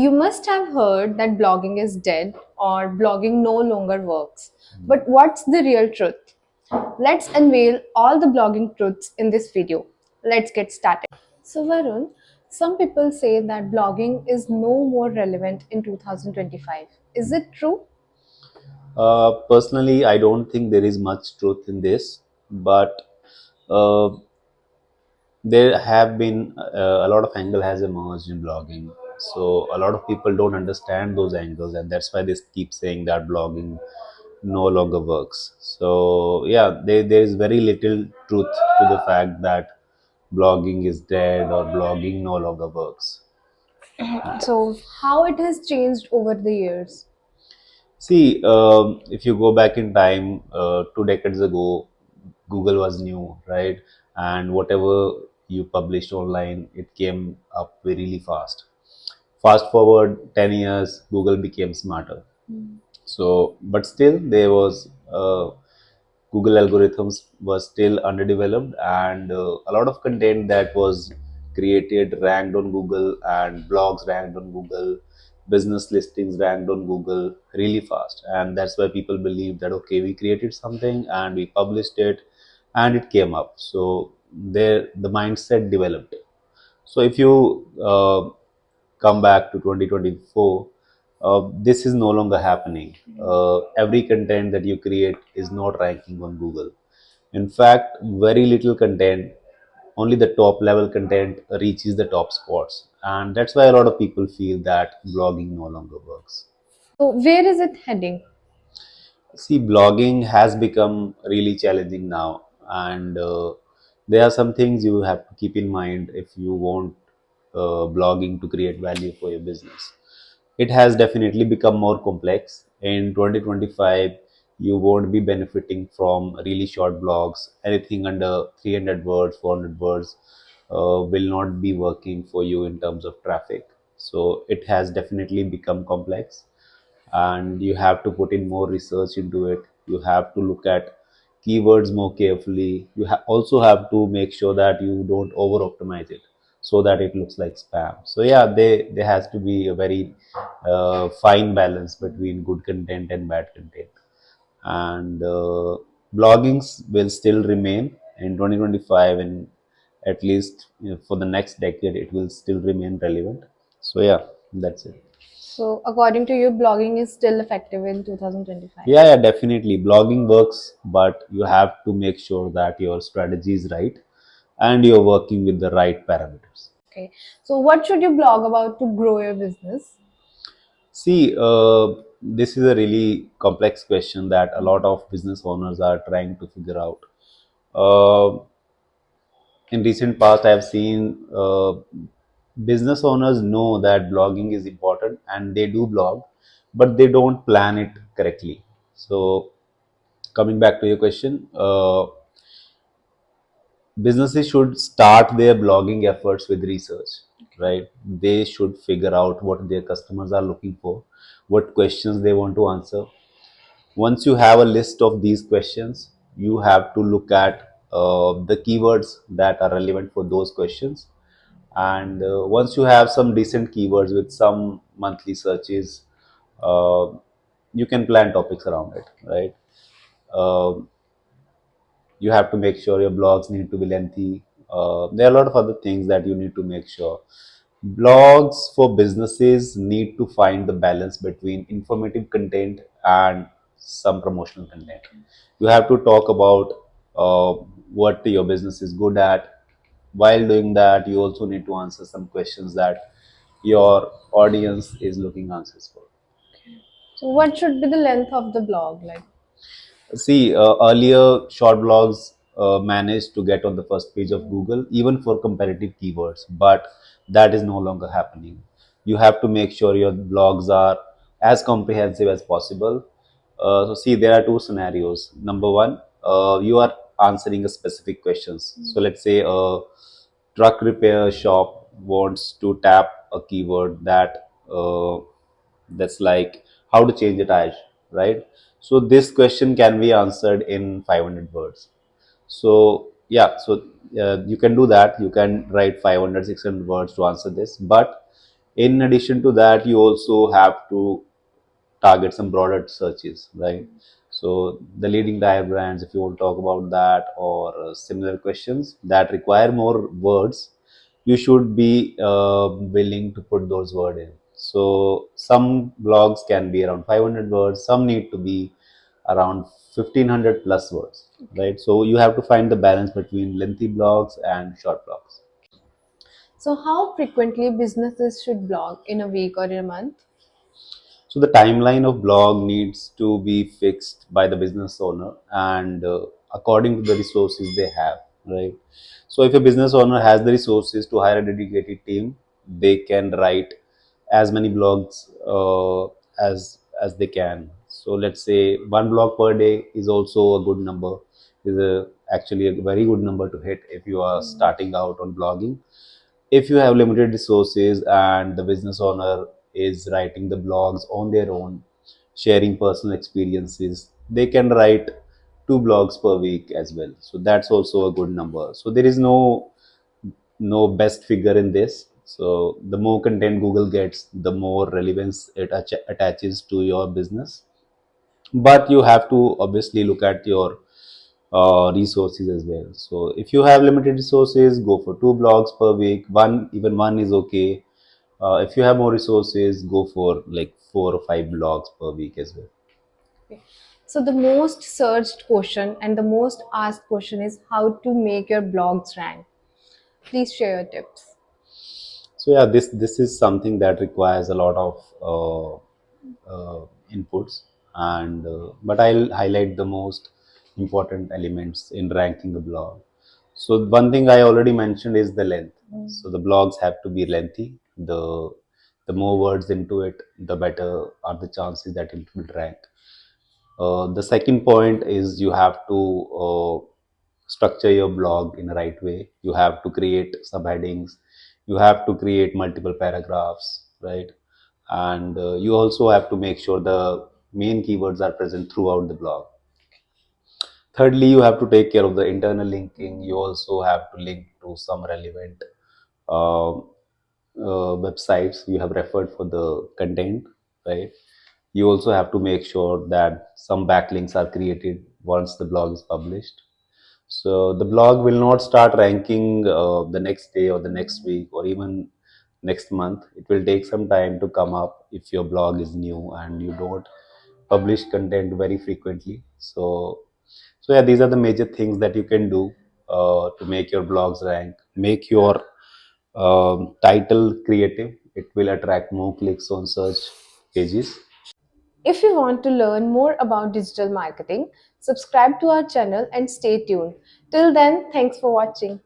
You must have heard that blogging is dead or blogging no longer works. But what's the real truth? Let's unveil all the blogging truths in this video. Let's get started. So, Varun, some people say that blogging is no more relevant in 2025. Is it true? Personally, I don't think there is much truth in this, but uh, there have been a lot of angle has emerged in blogging. So a lot of people don't understand those angles, and that's why they keep saying that blogging no longer works. So yeah, there is very little truth to the fact that blogging is dead or blogging no longer works. So, how it has changed over the years? See, if you go back in time, 2 decades ago, Google was new, right? And whatever you published online, it came up really fast. Fast forward 10 years, Google became smarter. So, but still, there was Google algorithms were still underdeveloped, and a lot of content that was created ranked on Google, and blogs ranked on Google, business listings ranked on Google really fast. And that's why people believe that okay, we created something and we published it, and it came up. So there, the mindset developed. So if you come back to 2024, this is no longer happening. Every content that you create is not ranking on Google. In fact, very little content, only the top level content reaches the top spots. And that's why a lot of people feel that blogging no longer works. So, where is it heading? See, blogging has become really challenging now, and there are some things you have to keep in mind if you want blogging to create value for your business. It has definitely become more complex. In 2025, you won't be benefiting from really short blogs. Anything under 300 words, 400 words will not be working for you in terms of traffic. So it has definitely become complex, and you have to put in more research into it. You have to look at keywords more carefully. You also have to make sure that you don't over optimize it so that it looks like spam. So yeah, there has to be a very fine balance between good content and bad content. And bloggings will still remain in 2025, and at least for the next decade it will still remain relevant. So yeah, that's it. So, according to you, blogging is still effective in 2025. Yeah, definitely. Blogging works, but you have to make sure that your strategy is right and you're working with the right parameters. Okay. So, what should you blog about to grow your business? See, this is a really complex question that a lot of business owners are trying to figure out. Uh, in recent past, I have seen business owners know that blogging is important and they do blog, but they don't plan it correctly. So, coming back to your question, businesses should start their blogging efforts with research, right? They should figure out what their customers are looking for, what questions they want to answer. Once you have a list of these questions, you have to look at the keywords that are relevant for those questions. And once you have some decent keywords with some monthly searches, uh, you can plan topics around it, right? Um you have to make sure your blogs need to be lengthy. There are a lot of other things that you need to make sure. Blogs for businesses need to find the balance between informative content and some promotional content. You have to talk about what your business is good at. While doing that, you also need to answer some questions that your audience is looking answers for. So, what should be the length of the blog? Like, See, earlier short blogs managed to get on the first page of Google, even for competitive keywords, but that is no longer happening. You have to make sure your blogs are as comprehensive as possible. So, see, there are two scenarios. Number one, you are answering a specific questions. So, let's say a truck repair shop wants to tap a keyword that's like how to change a tire, right? So this question can be answered in 500 words. So yeah, so you can do that. You can write 500, 600 words to answer this. But In addition to that, you also have to target some broader searches, right? So the leading dive brands, if you want to talk about that, or similar questions that require more words, you should be willing to put those words in. So some blogs can be around 500 words, some need to be around 1500 plus words, right? So you have to find the balance between lengthy blogs and short blogs. So, how frequently businesses should blog in a week or in a month? So the timeline of blog needs to be fixed by the business owner and according to the resources they have, right? So if a business owner has the resources to hire a dedicated team, they can write as many blogs as they can. So let's say one blog per day is also a good number. Is a actually a very good number to hit if you are starting out on blogging. If you have limited resources and the business owner is writing the blogs on their own, sharing personal experiences, they can write 2 blogs per week as well. So that's also a good number. So there is no best figure in this. So the more content Google gets, the more relevance it attaches to your business. But you have to obviously look at your resources as well. So if you have limited resources, go for 2 blogs per week. Even one is okay. If you have more resources, go for like 4 or 5 blogs per week as well. Okay. So, the most searched question and the most asked question is how to make your blogs rank. Please share your tips. So yeah, this is something that requires a lot of inputs, and but I'll highlight the most important elements in ranking a blog. So one thing I already mentioned is the length. So the blogs have to be lengthy. The more words into it, the better are the chances that it will rank. The second point is you have to structure your blog in the right way. You have to create subheadings. You have to create multiple paragraphs, right? And you also have to make sure the main keywords are present throughout the blog. Thirdly, you have to take care of the internal linking. You also have to link to some relevant uh, websites you have referred for the content, right? You also have to make sure that some backlinks are created once the blog is published. So the blog will not start ranking the next day or the next week or even next month. It will take some time to come up if your blog is new and you don't publish content very frequently. So yeah, these are the major things that you can do to make your blogs rank. Make your title creative. It will attract more clicks on search pages. If you want to learn more about digital marketing, subscribe to our channel and stay tuned. Till then, thanks for watching.